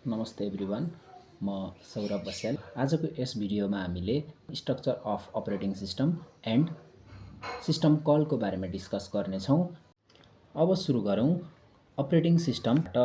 नमस्ते एभ्रिवान, म सौरभ बस्याल। आजको यस भिडियोमा हामीले structure of operating system and system कलको बारेमा डिस्कस गर्नेछौँ। अब सुरु गरौँ अपरेटिङ सिस्टमबाट।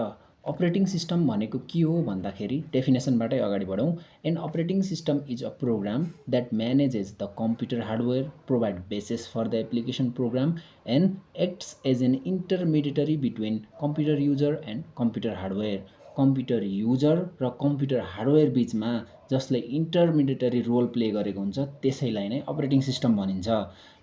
अपरेटिङ सिस्टम भनेको के हो भन्दाखेरि डेफिनेसनबाटै अगाडि बढौँ। An operating system is a program that manages the computer hardware, provide basis for the application program and acts as an intermediatory between computer user and computer hardware. Computer user र computer hardware बिचमा जसले इन्टरमिडिएटरी role play गरेको हुन्छ त्यसैलाई नै operating system भनिन्छ।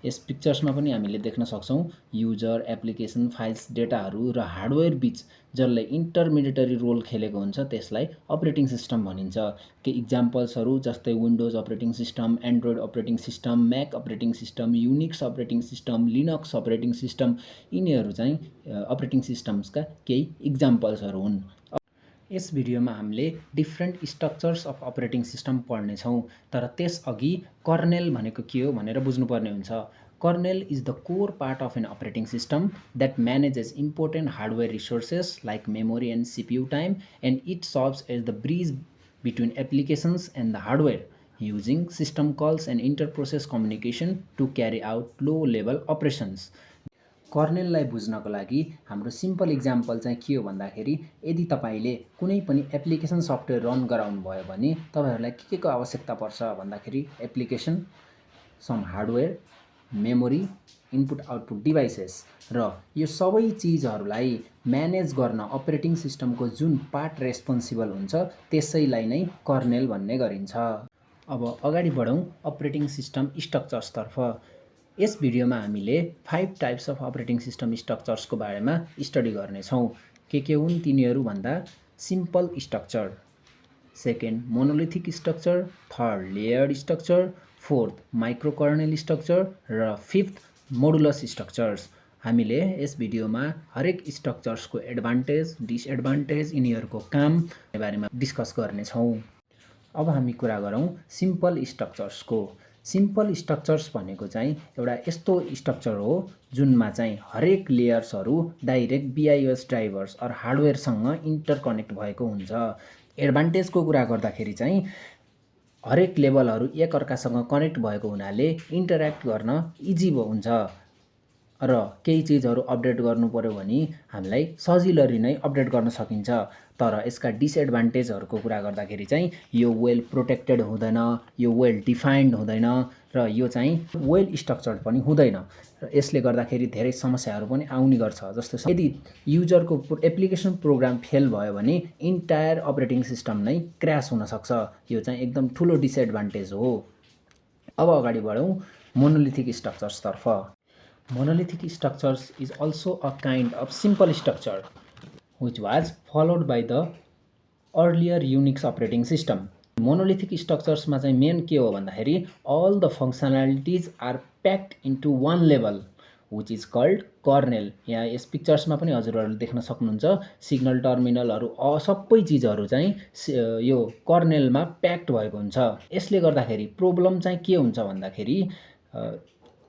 यस पिक्चर्समा पनि हामीले देख्न सक्छौँ युजर, एप्लिकेसन, फाइल्स, डेटाहरू र हार्डवेयर बिच जसले इन्टरमिडिएटरी रोल खेलेको हुन्छ त्यसलाई अपरेटिङ सिस्टम भनिन्छ। केही इक्जाम्पल्सहरू जस्तै windows operating system, Android operating system, MAC operating system, Unix operating system, Linux operating system, यिनीहरू चाहिँ अपरेटिङ सिस्टम्सका केही इक्जाम्पल्सहरू हुन्। यस भिडियोमा हामीले different structures of operating system पढ्नेछौँ, तर त्यसअघि कर्नेल भनेको के हो भनेर बुझ्नुपर्ने हुन्छ। Kernel is the core part of an operating system that manages important hardware resources like memory and CPU time and it serves as the bridge between applications and the hardware using system calls and interprocess communication to carry out low level operations. कर्नेललाई बुझ्नको लागि हाम्रो simple example चाहिँ के हो भन्दाखेरि यदि तपाईँले कुनै पनि एप्लिकेसन सफ्टवेयर रन गराउनु भयो भने तपाईँहरूलाई के को आवश्यकता पर्छ भन्दाखेरि application, some hardware, memory, input output devices र यो सबै चिजहरूलाई म्यानेज गर्न अपरेटिङ सिस्टमको जुन पार्ट रेस्पोन्सिबल हुन्छ त्यसैलाई नै कर्नेल भन्ने गरिन्छ। अब अगाडि बढौँ अपरेटिङ सिस्टम स्ट्रक्चर्सतर्फ। यस भिडियोमा हामीले 5 टाइप्स अफ अपरेटिङ सिस्टम स्ट्रक्चर्सको बारेमा स्टडी गर्नेछौँ। के हुन् तिनीहरू भन्दा simple structure, second monolithic structure, third layered structure, fourth microkernel structure र फिफ्थ मोडुलस स्ट्रक्चर्स। हामीले यस भिडियोमा हरेक स्ट्रक्चर्सको एडभान्टेज, डिसएडभान्टेज, यिनीहरूको कामको बारेमा डिस्कस गर्नेछौँ। अब हामी कुरा गरौँ सिम्पल स्ट्रक्चर्सको। सिम्पल स्ट्रक्चर्स भनेको चाहिँ एउटा यस्तो स्ट्रक्चर हो जुनमा चाहिँ हरेक लेयर्सहरू direct BIOS driver's or हार्डवेयरसँग interconnect भएको हुन्छ। एडभान्टेजको कुरा गर्दाखेरि चाहिँ हरेक लेभलहरू एकअर्कासँग कनेक्ट भएको हुनाले इन्टरेक्ट गर्न इजी हुन्छ र केही चिजहरू अपडेट गर्नु पर्यो भने हामीलाई सजिलरी नै अपडेट गर्न सकिन्छ। तर यसका डिसएडभान्टेजहरूको कुरा गर्दाखेरि चाहिँ यो वेल प्रोटेक्टेड हुँदैन, यो वेल डिफाइन्ड हुँदैन र यो चाहिँ वेल स्ट्रक्चर्ड पनि हुँदैन र यसले गर्दाखेरि धेरै समस्याहरू पनि आउने गर्छ। जस्तो यदि युजरको एप्लिकेसन प्रोग्राम फेल भयो भने इन्टायर अपरेटिङ सिस्टम नै क्र्यास हुनसक्छ। यो चाहिँ एकदम ठुलो डिसएडभान्टेज हो। अब अगाडि बढौँ monolithic स्ट्रक्चर्सतर्फ। Monolithic structures is also a kind of simple structure which was followed by the earlier Unix operating system. Monolithic structures मा चाहिँ मेन के हो भन्दाखेरि all the functionalities are packed into one level which is called kernel. यहाँ यस पिक्चर्समा पनि हजुरहरूले देख्न सक्नुहुन्छ सिग्नल टर्मिनलहरू सबै चिजहरू चाहिँ यो कर्नेलमा प्याक्ड भएको हुन्छ। यसले गर्दाखेरि प्रब्लम चाहिँ के हुन्छ भन्दाखेरि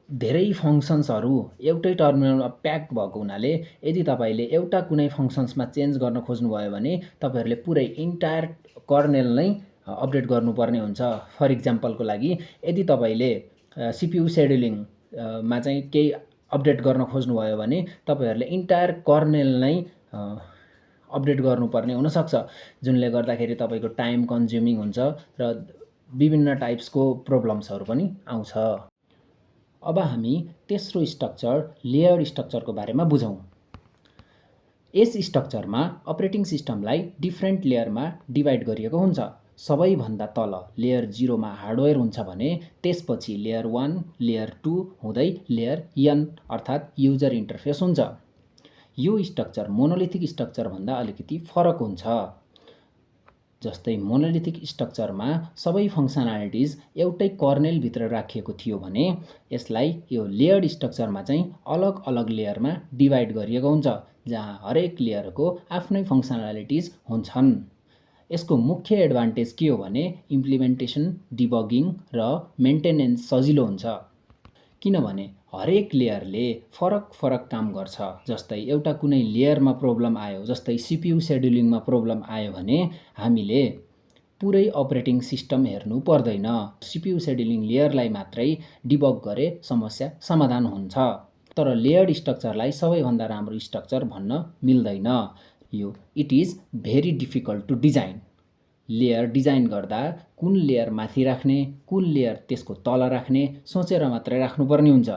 धेरै फङ्सन्सहरू एउटै टर्मिनलमा प्याक भएको हुनाले यदि तपाईँले एउटा कुनै फङ्सन्समा चेन्ज गर्न खोज्नुभयो भने तपाईँहरूले पुरै इन्टायर कर्नेल नै अपडेट गर्नुपर्ने हुन्छ। फर इक्जाम्पलको लागि यदि तपाईँले सिपियु सेड्युलिङमा चाहिँ केही अपडेट गर्न खोज्नुभयो भने तपाईँहरूले इन्टायर कर्नेल नै अपडेट गर्नुपर्ने हुनसक्छ, जुनले गर्दाखेरि तपाईँको टाइम कन्ज्युमिङ हुन्छ र विभिन्न टाइप्सको प्रब्लम्सहरू पनि आउँछ। अब हामी तेस्रो स्ट्रक्चर लेयर्ड स्ट्रक्चरको बारेमा बुझौँ। यस स्ट्रक्चरमा अपरेटिङ सिस्टमलाई डिफ्रेन्ट लेयरमा डिभाइड गरिएको हुन्छ। सबैभन्दा तल लेयर 0 मा हार्डवेयर हुन्छ भने त्यसपछि लेयर 1, लेयर 2 हुँदै लेयर n अर्थात् युजर इन्टरफेस हुन्छ। यो स्ट्रक्चर मोनोलिथिक स्ट्रक्चरभन्दा अलिकति फरक हुन्छ। जस्तै मोनोलिथिक स्ट्रक्चरमा सबै फङ्सनालिटिज एउटै कर्नेलभित्र राखिएको थियो भने यसलाई यो लेयर्ड स्ट्रक्चरमा चाहिँ अलग अलग लेयरमा डिभाइड गरिएको हुन्छ जहाँ हरेक लेयरको आफ्नै फङ्सनालिटिज हुन्छन्। यसको मुख्य एडभान्टेज के हो भने इम्प्लिमेन्टेसन, डिबगिङ र मेन्टेनेन्स सजिलो हुन्छ। किनभने हरेक लेयरले फरक फरक काम गर्छ। जस्तै एउटा कुनै लेयरमा प्रब्लम आयो, जस्तै CPU सेड्युलिङमा प्रब्लम आयो भने हामीले पुरै अपरेटिङ सिस्टम हेर्नु पर्दैन। CPU सेड्युलिङ लेयरलाई मात्रै डिबग गरे समस्या समाधान हुन्छ। तर लेयर्ड स्ट्रक्चरलाई सबैभन्दा राम्रो स्ट्रक्चर भन्न मिल्दैन। It is very difficult to design. Layer design गर्दा कुन लेयर माथि राख्ने, कुन लेयर त्यसको तल राख्ने सोचेर मात्रै राख्नुपर्ने हुन्छ।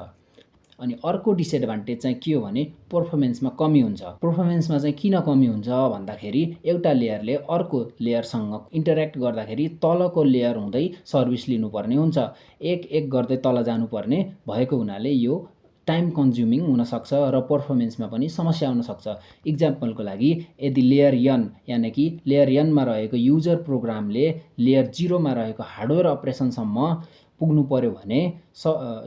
अनि अर्को डिसएडभान्टेज चाहिँ के हो भने पर्फर्मेन्समा कमी हुन्छ। पर्फर्मेन्समा चाहिँ किन कमी हुन्छ भन्दाखेरि एउटा लेयरले अर्को लेयरसँग इन्टरेक्ट गर्दाखेरि तलको लेयर हुँदै सर्भिस लिनुपर्ने हुन्छ। एक गर्दै तल जानुपर्ने भएको हुनाले यो टाइम कन्ज्युमिङ हुनसक्छ र पर्फर्मेन्समा पनि समस्या हुनसक्छ। इक्जाम्पलको लागि यदि लेयर n यानि कि लेयर n मा रहेको युजर प्रोग्रामले लेयर 0 मा रहेको हार्डवेयर अपरेसनसम्म पुग्नु पर्यो भने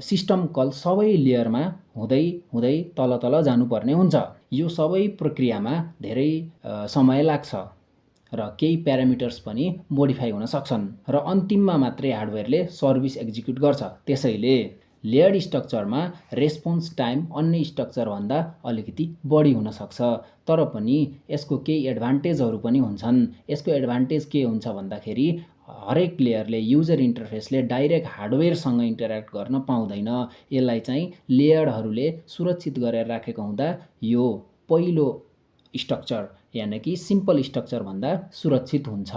सिस्टम कल सबै लेयरमा हुँदै हुँदै तल तल जानुपर्ने हुन्छ। यो सबै प्रक्रियामा धेरै समय लाग्छ र केही प्यारामिटर्स पनि मोडिफाई हुन सक्छन् र अन्तिममा मात्रै हार्डवेयरले सर्भिस एक्जिक्युट गर्छ। त्यसैले लेयर्ड स्ट्रक्चरमा रेस्पोन्स टाइम अन्य स्ट्रक्चरभन्दा अलिकति बढी हुन सक्छ। तर पनि यसको केही एडभान्टेजहरू पनि हुन्छन्। यसको एडभान्टेज के हुन्छ भन्दाखेरि हरेक लेयरले युजर इन्टरफेसले डाइरेक्ट हार्डवेयरसँग इन्टरेक्ट गर्न पाउँदैन। यसलाई चाहिँ लेयरहरूले सुरक्षित गरेर राखेको हुँदा यो पहिलो स्ट्रक्चर यानि कि सिम्पल स्ट्रक्चर भन्दा सुरक्षित हुन्छ।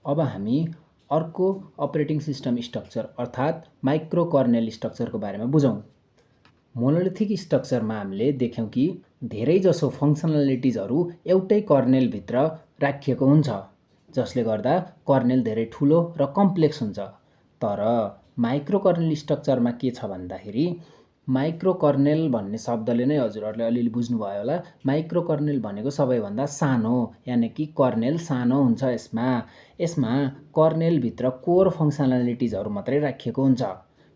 अब हामी अर्को अपरेटिङ सिस्टम स्ट्रक्चर अर्थात् माइक्रो कर्नेल स्ट्रक्चरको बारेमा बुझौँ। मोनोलिथिक स्ट्रक्चरमा हामीले देख्यौँ कि धेरैजसो फङ्सनालिटिजहरू एउटै कर्नेलभित्र राखिएको हुन्छ, जसले गर्दा कर्नेल धेरै ठुलो र कम्प्लेक्स हुन्छ। तर माइक्रो कर्नेल स्ट्रक्चरमा के छ भन्दाखेरि माइक्रो कर्नेल भन्ने शब्दले नै हजुरहरूले अलिअलि बुझ्नुभयो होला। माइक्रो कर्नेल भनेको सबैभन्दा सानो यानि कि कर्नेल सानो हुन्छ। यसमा कर्नेलभित्र कोर फङ्सनालिटिजहरू मात्रै राखिएको हुन्छ।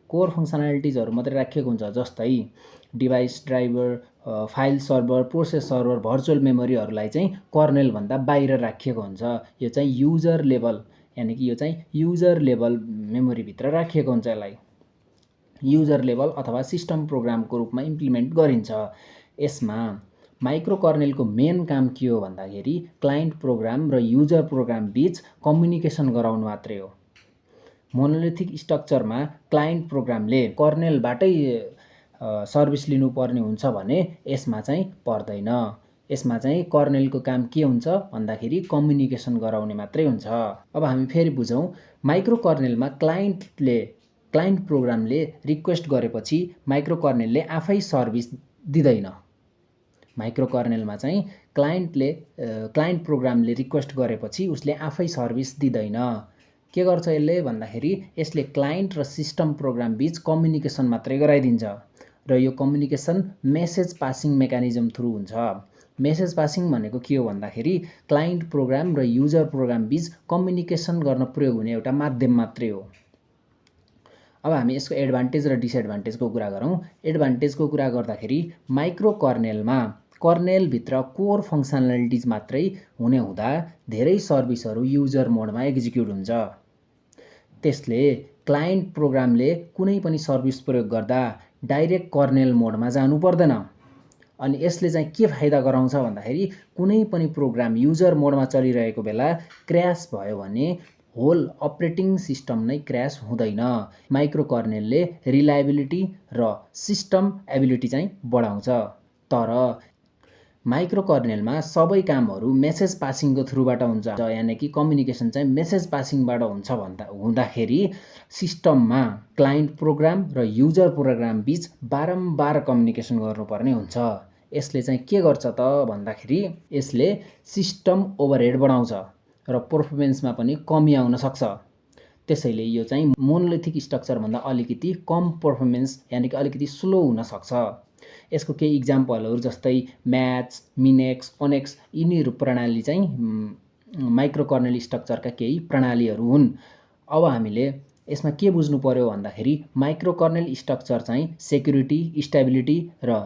कोर फङ्सनालिटिजहरू मात्रै राखिएको हुन्छ, जस्तै device driver, file server, process server, virtual मेमोरीहरूलाई चाहिँ कर्नेलभन्दा बाहिर राखिएको हुन्छ। यो चाहिँ युजर लेभल यानि कि यो चाहिँ युजर लेभल मेमोरीभित्र राखिएको हुन्छ। यसलाई युजर लेभल अथवा सिस्टम प्रोग्रामको रूपमा इम्प्लिमेन्ट गरिन्छ। यसमा माइक्रो कर्नेलको मेन काम के हो भन्दाखेरि क्लाइन्ट प्रोग्राम र युजर प्रोग्राम बीच कम्युनिकेसन गराउनु मात्रै हो। मोनोलिथिक स्ट्रक्चरमा क्लाइन्ट प्रोग्रामले कर्नेलबाटै सर्भिस लिनुपर्ने हुन्छ भने यसमा चाहिँ पर्दैन। यसमा चाहिँ कर्नेलको काम के हुन्छ भन्दाखेरि कम्युनिकेसन गराउने मात्रै हुन्छ। अब हामी फेरि बुझौँ। माइक्रो कर्नेलमा क्लाइन्ट प्रोग्रामले रिक्वेस्ट गरेपछि माइक्रो कर्नेलले आफै सर्भिस दिँदैन। माइक्रो कर्नेलमा चाहिँ क्लाइन्ट प्रोग्रामले रिक्वेस्ट गरेपछि उसले आफै सर्भिस दिँदैन। के गर्छ यसले भन्दाखेरि यसले क्लाइन्ट र सिस्टम प्रोग्राम बीच कम्युनिकेसन मात्रै गराइदिन्छ र यो communication message passing mechanism through हुन्छ। मेसेज पासिङ भनेको के हो भन्दाखेरि क्लाइन्ट प्रोग्राम र युजर प्रोग्राम बीच कम्युनिकेसन गर्न प्रयोग हुने एउटा माध्यम मात्रै हो। अब हामी यसको एडभान्टेज र डिसएडभान्टेजको कुरा गरौँ। एडभान्टेजको कुरा गर्दाखेरि माइक्रो कर्नेलमा कर्नेलभित्र कोर फङ्सनालिटिज मात्रै हुने हुँदा धेरै सर्भिसहरू युजर मोडमा एक्जिक्युट हुन्छ। त्यसले क्लाइन्ट प्रोग्रामले कुनै पनि सर्भिस प्रयोग गर्दा डाइरेक्ट कर्नेल मोडमा जानु पर्दैन। अनि यसले चाहिँ के फाइदा गराउँछ भन्दाखेरि कुनै पनि प्रोग्राम युजर मोडमा चलिरहेको बेला क्र्यास भयो भने होल अपरेटिङ सिस्टम नै क्र्यास हुँदैन। माइक्रो कर्नेलले रिलायबिलिटी र सिस्टम एबिलिटी चाहिँ बढाउँछ। तर माइक्रो कर्नेलमा सबै कामहरू मेसेज पासिङको थ्रुबाट हुन्छ, यानि कि कम्युनिकेसन चाहिँ मेसेज पासिङबाट हुँदाखेरि सिस्टममा क्लाइन्ट प्रोग्राम र युजर प्रोग्राम बीच बारम्बार कम्युनिकेसन गर्नुपर्ने हुन्छ। यसले चाहिँ के गर्छ त भन्दाखेरि यसले सिस्टम ओभरहेड बढाउँछ र पर्फर्मेन्समा पनि कमी आउन सक्छ। त्यसैले यो चाहिँ मोनोलिथिक स्ट्रक्चरभन्दा अलिकति कम पर्फर्मेन्स यानि कि अलिकति स्लो हुन सक्छ। यसको केही इक्जाम्पलहरू जस्तै म्याच, मिनेक्स, ओनेक्स यिनीहरू प्रणाली चाहिँ माइक्रो कर्नेल स्ट्रक्चरका केही प्रणालीहरू हुन्। अब हामीले यसमा के बुझ्नु पर्यो भन्दाखेरि माइक्रो कर्नेल स्ट्रक्चर चाहिँ सेक्युरिटी, स्टेबिलिटी र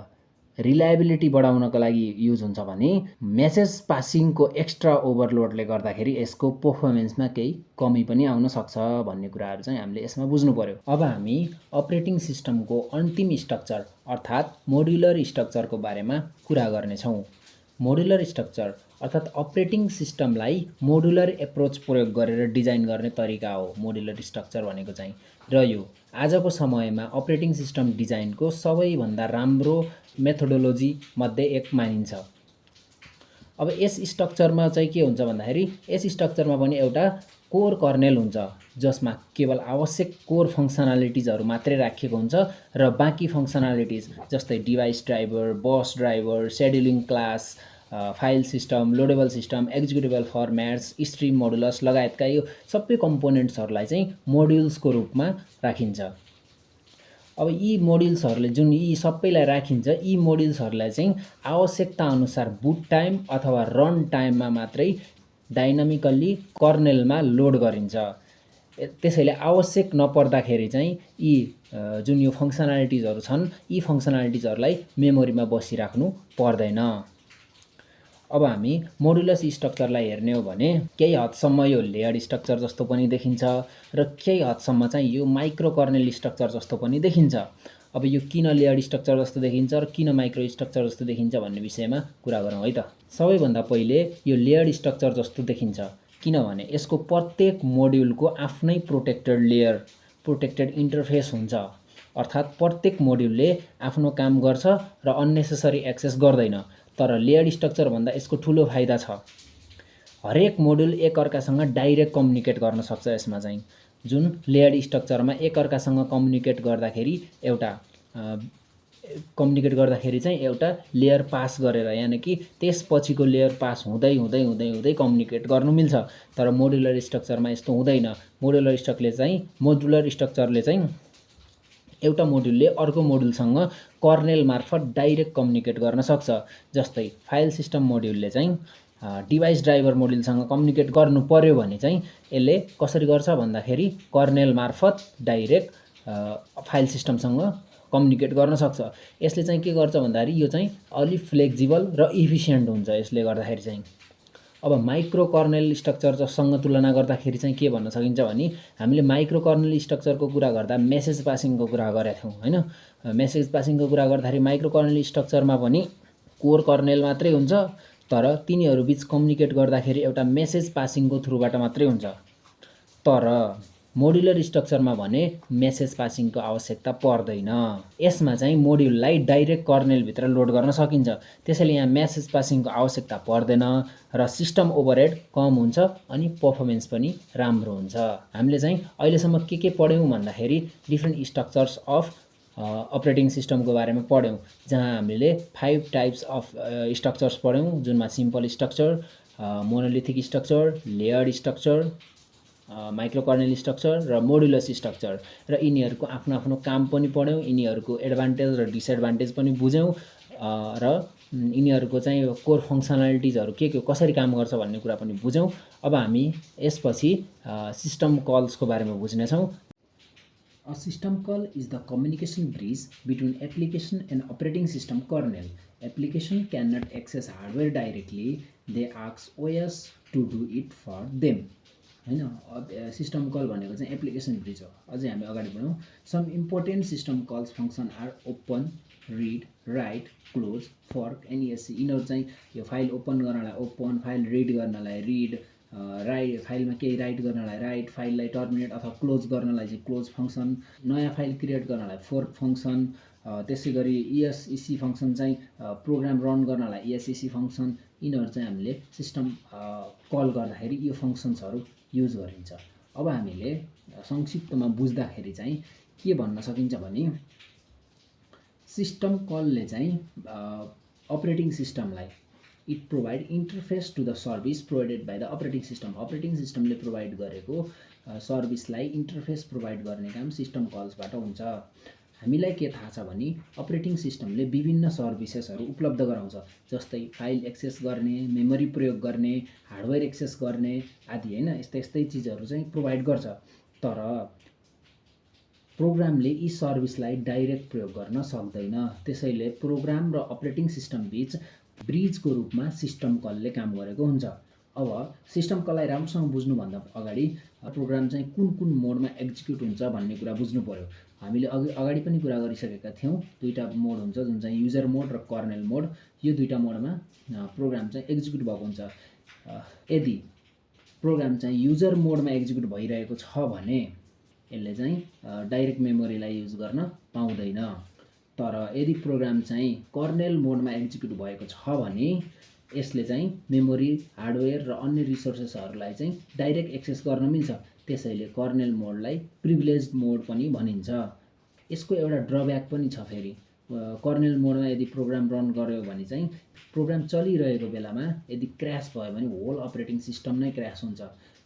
रिलायबिलिटी बढाउनको लागि युज हुन्छ भने मेसेज पासिङको एक्स्ट्रा ओभरलोडले गर्दाखेरि यसको पर्फर्मेन्समा केही कमी पनि आउन सक्छ भन्ने कुराहरू चाहिँ हामीले यसमा बुझ्नु पर्यो। अब हामी अपरेटिङ सिस्टमको अन्तिम स्ट्रक्चर अर्थात् मोड्युलर स्ट्रक्चरको बारेमा कुरा गर्नेछौँ। मोड्युलर स्ट्रक्चर अर्थात् अपरेटिङ सिस्टमलाई मोड्युलर एप्रोच प्रयोग गरेर डिजाइन गर्ने तरिका हो मोड्युलर स्ट्रक्चर भनेको चाहिँ। र यो आजको समयमा अपरेटिङ सिस्टम डिजाइनको सबैभन्दा राम्रो मेथोडोलोजी मध्ये एक मानिन्छ। अब यस स्ट्रक्चरमा चाहिँ के हुन्छ भन्दाखेरि यस स्ट्रक्चरमा पनि एउटा कोर कर्नेल हुन्छ जसमा केवल आवश्यक कोर फङ्सनालिटिजहरू मात्रै राखिएको हुन्छ र बाँकी फङ्सनालिटिज जस्तै device driver, bus driver, scheduling class, file system, loadable system, executable formats, stream modules लगायतका यो सबै कम्पोनेन्ट्सहरूलाई चाहिँ मोड्युल्सको रूपमा राखिन्छ। अब यी मोड्युल्सहरूले जुन यी सबैलाई राखिन्छ, यी मोड्युल्सहरूलाई चाहिँ आवश्यकता अनुसार बुट टाइम अथवा रन टाइममा मात्रै डाइनामिकल्ली कर्नेलमा लोड गरिन्छ। त्यसैले आवश्यक नपर्दाखेरि चाहिँ यी जुन यो फङ्सनालिटिजहरू छन् यी फङ्सनालिटिजहरूलाई मेमोरीमा बसिराख्नु पर्दैन। अब हामी मोडुलस स्ट्रक्चरलाई हेर्ने हो भने केही हदसम्म यो लेयर्ड स्ट्रक्चर जस्तो पनि देखिन्छ र केही हदसम्म चाहिँ यो माइक्रो कर्नेल स्ट्रक्चर जस्तो पनि देखिन्छ। अब यो किन लेयर्ड स्ट्रक्चर जस्तो देखिन्छ र किन माइक्रो स्ट्रक्चर जस्तो देखिन्छ भन्ने विषयमा कुरा गरौँ है त। सबैभन्दा पहिले यो लेयर्ड स्ट्रक्चर जस्तो देखिन्छ किनभने यसको प्रत्येक मोड्युलको आफ्नै प्रोटेक्टेड लेयर, प्रोटेक्टेड इन्टरफेस हुन्छ। अर्थात् प्रत्येक मोड्युलले आफ्नो काम गर्छ र अननेसेसरी एक्सेस गर्दैन। तर लेयर्ड स्ट्रक्चर भन्दा यसको ठुलो फाइदा छ, हरेक मोड्युल एकअर्कासँग डाइरेक्ट कम्युनिकेट गर्न सक्छ। यसमा चाहिँ जुन लेयर्ड स्ट्रक्चरमा एकअर्कासँग कम्युनिकेट गर्दाखेरि चाहिँ एउटा लेयर पास गरेर यानि कि त्यसपछिको लेयर पास हुँदै हुँदै हुँदै हुँदै कम्युनिकेट गर्नु मिल्छ। तर मोड्युलर स्ट्रक्चरमा यस्तो हुँदैन। मोड्युलर स्ट्रक्चरले चाहिँ एउटा मोड्युलले अर्को मोड्युलसँग कर्नेल मार्फत डाइरेक्ट कम्युनिकेट गर्न सक्छ। जस्तै फाइल सिस्टम मोड्युलले चाहिँ डिभाइस ड्राइभर मोड्युलसँग कम्युनिकेट गर्नु पर्यो भने चाहिँ यसले कसरी गर्छ भन्दाखेरि कर्नेल मार्फत डाइरेक्ट फाइल सिस्टमसँग कम्युनिकेट गर्न सक्छ। यसले चाहिँ के गर्छ भन्दाखेरि यो चाहिँ अलिक फ्लेक्जिबल र इफिसियन्ट हुन्छ यसले गर्दाखेरि चाहिँ। अब माइक्रो कर्नेल स्ट्रक्चरसँग तुलना गर्दाखेरि चाहिँ के भन्न सकिन्छ भने हामीले माइक्रो कर्नेल स्ट्रक्चरको कुरा गर्दा मेसेज पासिङको कुरा गरेका थियौँ हैन। मेसेज पासिङको कुरा गर्दाखेरि माइक्रो कर्नेल स्ट्रक्चरमा पनि कोर कर्नेल मात्रै हुन्छ, तर तिनीहरू बीच कम्युनिकेट गर्दाखेरि एउटा मेसेज पासिङको थ्रुबाट मात्रै हुन्छ। तर मोड्युलर स्ट्रक्चरमा भने मेसेज पासिङको आवश्यकता पर्दैन। यसमा चाहिँ मोड्युललाई डाइरेक्ट कर्नेलभित्र लोड गर्न सकिन्छ। त्यसैले यहाँ मेसेज पासिङको आवश्यकता पर्दैन र सिस्टम ओभरहेड कम हुन्छ अनि पर्फर्मेन्स पनि राम्रो हुन्छ। हामीले चाहिँ अहिलेसम्म के पढ्यौँ भन्दाखेरि डिफ्रेन्ट स्ट्रक्चर्स अफ अपरेटिङ सिस्टमको बारेमा पढ्यौँ, जहाँ हामीले 5 टाइप्स अफ स्ट्रक्चर्स पढ्यौँ, जुनमा simple structure, monolithic structure, layered structure, micro kernel structure र मोडुलस स्ट्रक्चर र यिनीहरूको आफ्नो आफ्नो काम पनि पढ्यौँ, यिनीहरूको एडभान्टेज र डिसएडभान्टेज पनि बुझ्यौँ र यिनीहरूको चाहिँ कोर फङ्सनालिटिजहरू के कसरी काम गर्छ भन्ने कुरा पनि बुझ्यौँ। अब हामी यसपछि सिस्टम कल्सको बारेमा बुझ्नेछौँ। A system call is the communication bridge between application and operating system kernel. Application cannot access hardware directly, they ask OS to do it for them. हैन, सिस्टम कल भनेको चाहिँ एप्लिकेसन ब्रिज हो। अझै हामी अगाडि बढौँ। Some important system calls function are open, read, write, close, fork, एनइएससी। यिनीहरू चाहिँ यो फाइल ओपन गर्नलाई ओपन, फाइल रिड गर्नलाई रिड, फाइलमा केही राइट गर्नलाई राइट, फाइललाई टर्मिनेट अथवा क्लोज गर्नलाई चाहिँ क्लोज फङ्सन, नयाँ फाइल क्रिएट गर्नलाई फोर्क फङ्सन, त्यसै गरी ESEC फङ्सन चाहिँ प्रोग्राम रन गर्नलाई ESEC फङ्सन। यिनीहरू चाहिँ हामीले सिस्टम कल गर्दाखेरि यो फङ्सन्सहरू युज गरिन्छ। अब हामीले संक्षिप्तमा बुझ्दाखेरि चाहिँ के भन्न सकिन्छ भने सिस्टम कलले चाहिँ अपरेटिङ सिस्टमलाई it provide interface to the service provided by the operating system. Operating सिस्टमले प्रोभाइड गरेको सर्भिसलाई इन्टरफेस प्रोभाइड गर्ने काम सिस्टम कल्सबाट हुन्छ। हामीलाई के थाहा छ भने अपरेटिङ सिस्टमले विभिन्न सर्भिसेसहरू उपलब्ध गराउँछ, जस्तै फाइल एक्सेस गर्ने, मेमोरी प्रयोग गर्ने, हार्डवेयर एक्सेस गर्ने आदि हैन। यस्तै चिजहरू चाहिँ प्रोभाइड गर्छ। तर प्रोग्रामले यी सर्भिसलाई डाइरेक्ट प्रयोग गर्न सक्दैन। त्यसैले प्रोग्राम र अपरेटिङ सिस्टम बीच ब्रिजको रूपमा सिस्टम कलले काम गरेको हुन्छ। अब सिस्टम कललाई राम्रोसँग बुझ्नुभन्दा अगाडि प्रोग्राम चाहिँ कुन कुन मोडमा एक्जिक्युट हुन्छ भन्ने कुरा बुझ्नु पर्यो। हामीले अगाडि पनि कुरा गरिसकेका थियौँ, दुईटा मोड हुन्छ जुन चाहिँ युजर मोड र कर्नेल मोड। यो दुईटा मोडमा प्रोग्राम चाहिँ एक्जिक्युट भएको हुन्छ। यदि प्रोग्राम चाहिँ युजर मोडमा एक्जिक्युट भइरहेको छ भने यसले चाहिँ डाइरेक्ट मेमोरीलाई युज गर्न पाउँदैन। तर यदि प्रोग्राम चाहिँ कर्नेल मोडमा एक्जिक्युट भएको छ भने यसले चाहिँ मेमोरी, हार्डवेयर र अन्य रिसोर्सेसहरूलाई चाहिँ डाइरेक्ट एक्सेस गर्न मिल्छ। त्यसैले कर्नेल मोडलाई प्रिभिलेज्ड मोड पनि भनिन्छ। यसको एउटा ड्रब्याक पनि छ फेरि। कर्नेल मोडमा यदि प्रोग्राम रन गर्यो भने चाहिँ प्रोग्राम चलिरहेको बेलामा यदि क्र्यास भयो भने होल अपरेटिङ सिस्टम नै क्र्यास हुन्छ।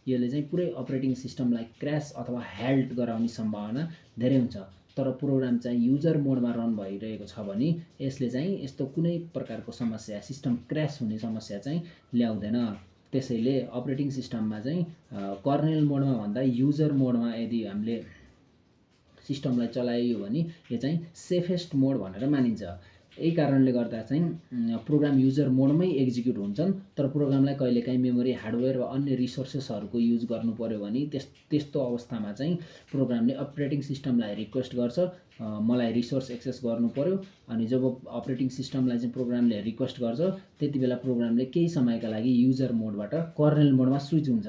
यसले चाहिँ पुरै अपरेटिङ सिस्टमलाई क्र्यास अथवा हेल्ट गराउने सम्भावना धेरै हुन्छ। तर प्रोग्राम चाहिँ युजर मोडमा रन भइरहेको छ भने यसले चाहिँ यस्तो कुनै प्रकारको समस्या, सिस्टम क्र्यास हुने समस्या चाहिँ ल्याउँदैन। त्यसैले अपरेटिङ सिस्टममा चाहिँ कर्नेल मोडमा भन्दा युजर मोडमा यदि हामीले सिस्टमलाई चलाइयो भने यो चाहिँ सेफेस्ट मोड भनेर मानिन्छ। यही कारणले गर्दा चाहिँ प्रोग्राम युजर मोडमै एक्जिक्युट हुन्छन्। तर प्रोग्रामलाई कहिलेकाहीँ मेमोरी, हार्डवेयर वा अन्य रिसोर्सेसहरूको युज गर्नु पर्यो भने त्यस्तो अवस्थामा चाहिँ प्रोग्रामले अपरेटिङ सिस्टमलाई रिक्वेस्ट गर्छ, मलाई रिसोर्स एक्सेस गर्नु पर्यो। अनि जब अपरेटिङ सिस्टमलाई चाहिँ प्रोग्रामले रिक्वेस्ट गर्छ त्यति बेला प्रोग्रामले केही समयका लागि युजर मोडबाट कर्नेल मोडमा स्विच हुन्छ,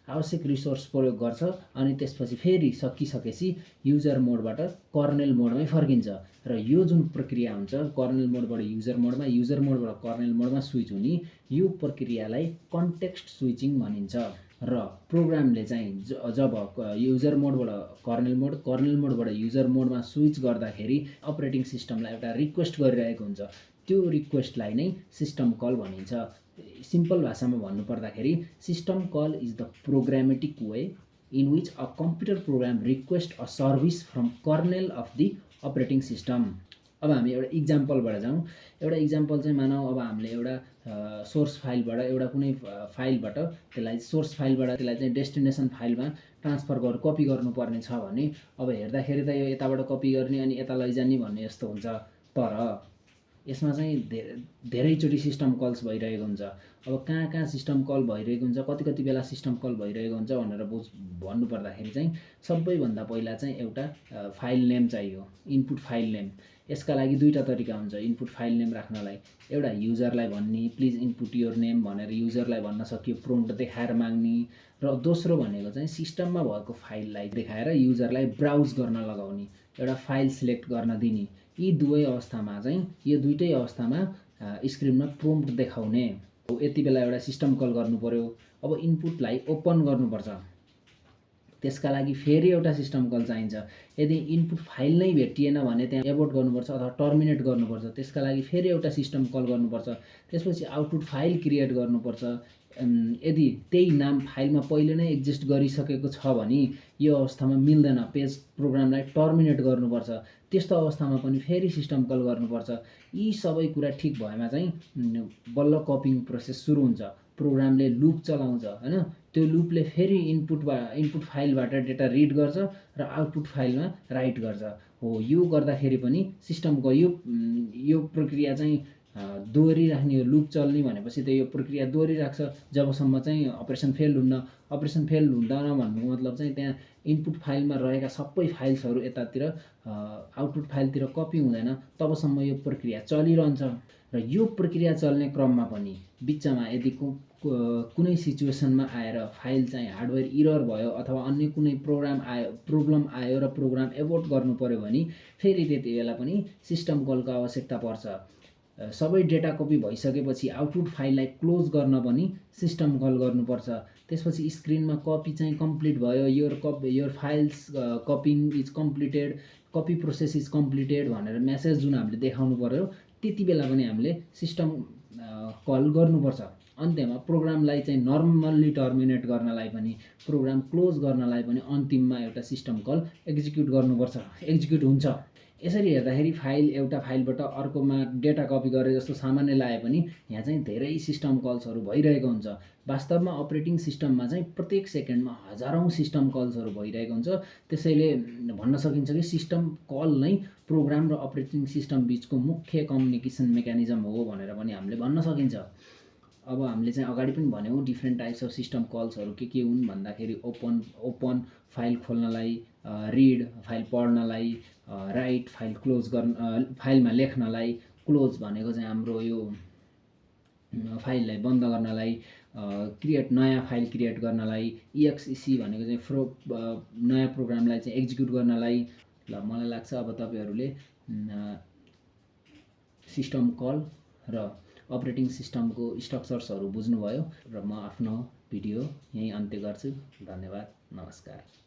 आवश्यक रिसोर्स प्रयोग गर्छ अनि त्यसपछि फेरि सकिसकेपछि युजर मोडबाट कर्नेल मोडमै फर्किन्छ। र यो जुन प्रक्रिया हुन्छ कर्नेल मोडबाट युजर मोडमा, युजर मोडबाट कर्नेल मोडमा स्विच हुने, यो प्रक्रियालाई कन्टेक्स्ट स्विचिङ भनिन्छ। र प्रोग्रामले चाहिँ जब युजर मोडबाट कर्नेल मोड, कर्नेल मोडबाट युजर मोडमा स्विच गर्दाखेरि अपरेटिङ सिस्टमलाई एउटा रिक्वेस्ट गरिरहेको हुन्छ। त्यो रिक्वेस्टलाई नै सिस्टम कल भनिन्छ। सिम्पल भाषामा भन्नुपर्दाखेरि system call is the programmatic way in which a computer program request a service from kernel of the operating system. अब हामी एउटा इक्जाम्पलबाट जाउँ। एउटा इक्जाम्पल चाहिँ मानौँ अब हामीले एउटा सोर्स फाइलबाट, एउटा कुनै फाइलबाट त्यसलाई सोर्स फाइलबाट त्यसलाई चाहिँ डेस्टिनेसन फाइलमा ट्रान्सफर कपी गर्नुपर्ने छ भने अब हेर्दाखेरि त यो यताबाट कपी गर्ने अनि यता लैजाने भन्ने जस्तो हुन्छ। तर यसमा चाहिँ धेरैचोटि सिस्टम कल्स भइरहेको हुन्छ। अब कहाँ कहाँ सिस्टम कल भइरहेको हुन्छ, कति बेला सिस्टम कल भइरहेको हुन्छ भनेर भन्नुपर्दाखेरि चाहिँ सबैभन्दा पहिला चाहिँ एउटा फाइल नेम चाहियो, इनपुट फाइल नेम। यसका लागि दुईटा तरिका हुन्छ इनपुट फाइल नेम राख्नलाई। एउटा युजरलाई भन्ने, प्लिज इनपुट योर नेम भनेर युजरलाई भन्न सकियो, प्रोम्प्ट देखाएर माग्ने। र दोस्रो भनेको चाहिँ सिस्टममा भएको फाइललाई देखाएर युजरलाई ब्राउज गर्न लगाउने, एउटा फाइल सिलेक्ट गर्न दिने। यी दुवै अवस्थामा चाहिँ, यो दुईटै अवस्थामा स्क्रिनमा प्रोम्प्ट देखाउने। यति बेला एउटा सिस्टम कल गर्नु पर्यो। अब इनपुटलाई ओपन गर्नुपर्छ, त्यसका लागि फेरि एउटा सिस्टम कल चाहिन्छ। यदि इनपुट फाइल नै भेटिएन भने त्यहाँ एबोर्ट गर्नुपर्छ अथवा टर्मिनेट गर्नुपर्छ, त्यसका लागि फेरि एउटा सिस्टम कल गर्नुपर्छ। त्यसपछि आउटपुट फाइल क्रिएट गर्नुपर्छ। यदि त्यही नाम फाइलमा पहिले नै एक्जिस्ट गरिसकेको छ भने यो अवस्थामा मिल्दैन, पेज प्रोग्रामलाई टर्मिनेट गर्नुपर्छ। त्यस्तो अवस्थामा पनि फेरि सिस्टम कल गर्नुपर्छ। यी सबै कुरा ठिक भएमा चाहिँ बल्ल कपिङ प्रोसेस सुरु हुन्छ। प्रोग्रामले लुप चलाउँछ हैन, त्यो लुपले फेरि इनपुट फाइलबाट डेटा रिड गर्छ र आउटपुट फाइलमा राइट गर्छ। हो, यो गर्दाखेरि पनि सिस्टमको यो प्रक्रिया चाहिँ दोहोरिराख्ने, यो लुप चल्ने भनेपछि त यो प्रक्रिया दोहोरिराख्छ जबसम्म चाहिँ अपरेसन फेल हुन्न। अपरेसन फेल हुँदैन भन्नुको मतलब चाहिँ त्यहाँ इनपुट फाइलमा रहेका सबै फाइल्सहरू यतातिर आउटपुट फाइलतिर कपी हुँदैन, तबसम्म यो प्रक्रिया चलिरहन्छ। र यो प्रक्रिया चल्ने क्रममा पनि बिचमा यदि कुनै सिचुएसनमा आएर फाइल चाहिँ हार्डवेयर इरर भयो अथवा अन्य कुनै प्रब्लम आयो र प्रोग्राम एबोर्ट गर्नु पर्यो भने फेरि त्यति बेला पनि सिस्टम कलको आवश्यकता पर्छ। सबै डेटा कपी भइसकेपछि आउटपुट फाइललाई क्लोज गर्न पनि सिस्टम कल गर्नुपर्छ। त्यसपछि स्क्रिनमा कपी चाहिँ कम्प्लिट भयो, your files cupping is completed, copy process is completed भनेर मेसेज जुन हामीले देखाउनु पर्यो, त्यति बेला पनि हामीले सिस्टम कल गर्नुपर्छ। अन्त्यमा प्रोग्रामलाई चाहिँ नर्मल्ली टर्मिनेट गर्नलाई पनि, प्रोग्राम क्लोज गर्नलाई पनि अन्तिममा एउटा सिस्टम कल एक्जिक्युट गर्नुपर्छ, एक्जिक्युट हुन्छ। यसरी हेर्दाखेरि फाइल एउटा फाइलबाट अर्कोमा डेटा कपी गरे जस्तो सामान्य लागे पनि यहाँ चाहिँ धेरै सिस्टम कल्सहरू भइरहेको हुन्छ। वास्तवमा अपरेटिङ सिस्टममा चाहिँ प्रत्येक सेकेन्डमा हजारौँ सिस्टम कल्सहरू भइरहेको हुन्छ। त्यसैले भन्न सकिन्छ कि सिस्टम कल नै प्रोग्राम र अपरेटिङ सिस्टम बिचको मुख्य कम्युनिकेसन मेकानिजम हो भनेर पनि हामीले भन्न सकिन्छ। अब हामीले चाहिँ अगाडि पनि भन्यौँ डिफ्रेन्ट टाइप्स अफ सिस्टम कल्सहरू के हुन् भन्दाखेरि ओपन फाइल खोल्नलाई, रिड फाइल पढ्नलाई, राइट फाइल क्लोज गर्न फाइलमा लेख्नलाई, क्लोज भनेको चाहिँ हाम्रो यो फाइललाई बन्द गर्नलाई, क्रिएट नयाँ फाइल क्रिएट गर्नलाई, EXEC भनेको चाहिँ नयाँ प्रोग्रामलाई चाहिँ एक्जिक्युट गर्नलाई। ल मलाई लाग्छ अब तपाईँहरूले सिस्टम कल र अपरेटिङ सिस्टमको स्ट्रक्चर्सहरू बुझ्नुभयो र म आफ्नो भिडियो यहीँ अन्त्य गर्छु। धन्यवाद, नमस्कार।